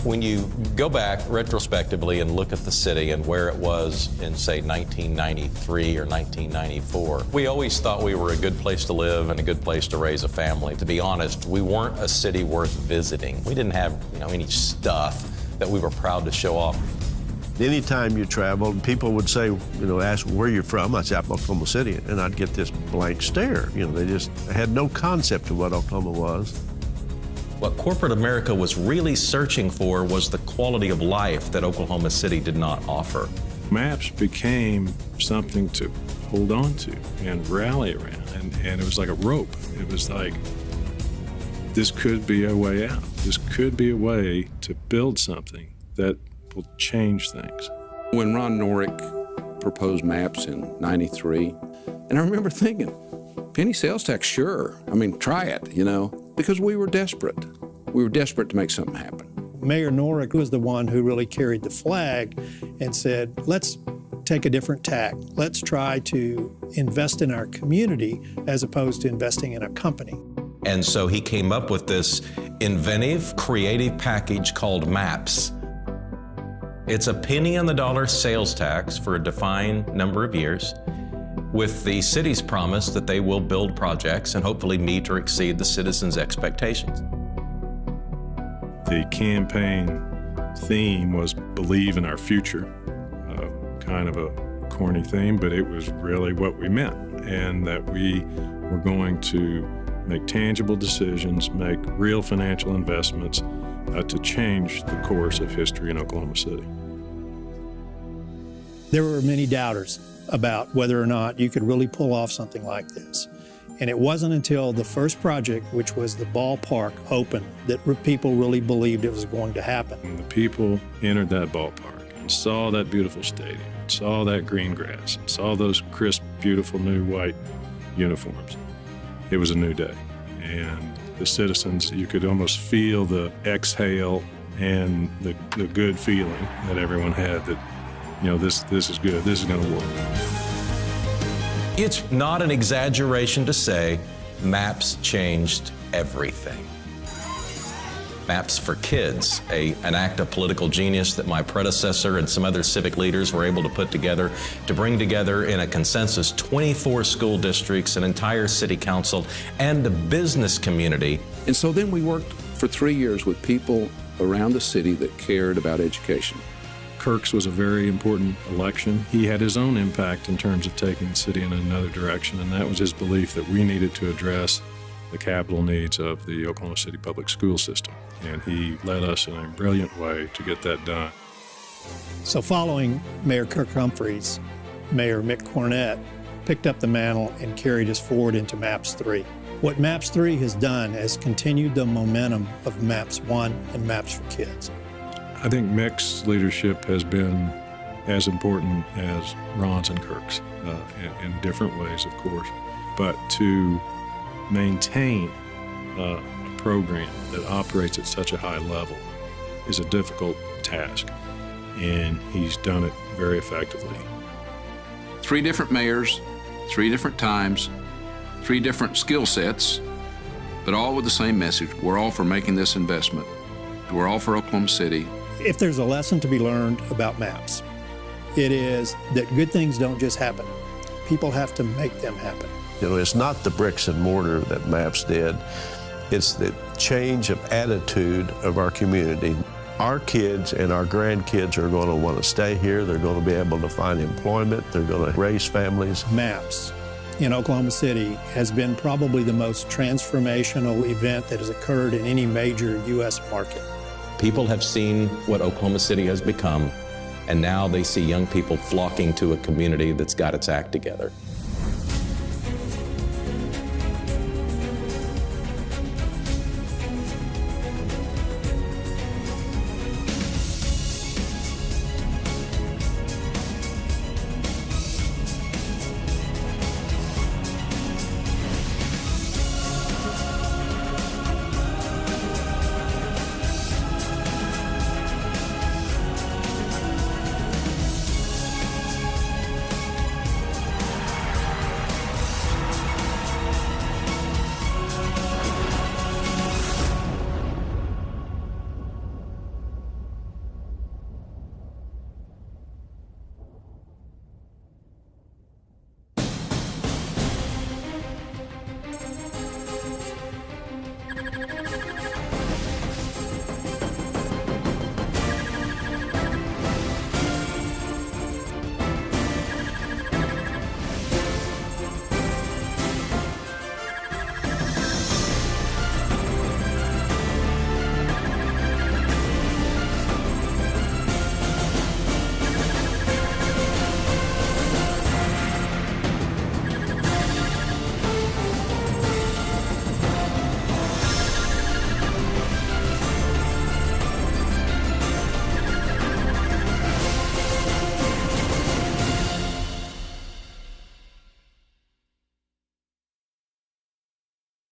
When you go back retrospectively and look at the city and where it was in, say, 1993 or 1994, we always thought we were a good place to live and a good place to raise a family. To be honest, we weren't a city worth visiting. We didn't have, any stuff that we were proud to show off. Anytime you traveled, people would say, ask where you're from. I'd say, I'm Oklahoma City, and I'd get this blank stare. They just had no concept of what Oklahoma was. What corporate America was really searching for was the quality of life that Oklahoma City did not offer. Maps became something to hold on to and rally around, and it was like a rope. It was like, this could be a way out. This could be a way to build something that will change things. When Ron Norick proposed maps in '93, and I remember thinking, penny sales tax, sure. Try it, because we were desperate. We were desperate to make something happen. Mayor Norick was the one who really carried the flag and said, let's take a different tack. Let's try to invest in our community as opposed to investing in a company. And so he came up with this inventive, creative package called MAPS. It's a penny on the dollar sales tax for a defined number of years, with the city's promise that they will build projects and hopefully meet or exceed the citizens' expectations. The campaign theme was believe in our future, kind of a corny theme, but it was really what we meant, and that we were going to make tangible decisions, make real financial investments to change the course of history in Oklahoma City. There were many doubters about whether or not you could really pull off something like this. And it wasn't until the first project, which was the ballpark, opened that people really believed it was going to happen. When the people entered that ballpark and saw that beautiful stadium, and saw that green grass, and saw those crisp, beautiful new white uniforms, it was a new day. And the citizens, you could almost feel the exhale and the good feeling that everyone had that, this is good, this is going to work. It's not an exaggeration to say MAPS changed everything. Maps for Kids, an act of political genius that my predecessor and some other civic leaders were able to put together to bring together in a consensus 24 school districts, an entire city council, and the business community. And so then we worked for 3 years with people around the city that cared about education. Kirk's was a very important election. He had his own impact in terms of taking the city in another direction, and that was his belief that we needed to address the capital needs of the Oklahoma City public school system. And he led us in a brilliant way to get that done. So following Mayor Kirk Humphreys, Mayor Mick Cornett picked up the mantle and carried us forward into MAPS 3. What MAPS 3 has done is continued the momentum of MAPS 1 and MAPS for Kids. I think Mick's leadership has been as important as Ron's and Kirk's in different ways, of course. But to maintain a program that operates at such a high level is a difficult task, and he's done it very effectively. 3 different mayors, 3 different times, 3 different skill sets, but all with the same message. We're all for making this investment. We're all for Oklahoma City. If there's a lesson to be learned about MAPS, it is that good things don't just happen. People have to make them happen. It's not the bricks and mortar that MAPS did. It's the change of attitude of our community. Our kids and our grandkids are going to want to stay here. They're going to be able to find employment. They're going to raise families. MAPS in Oklahoma City has been probably the most transformational event that has occurred in any major U.S. market. People have seen what Oklahoma City has become, and now they see young people flocking to a community that's got its act together.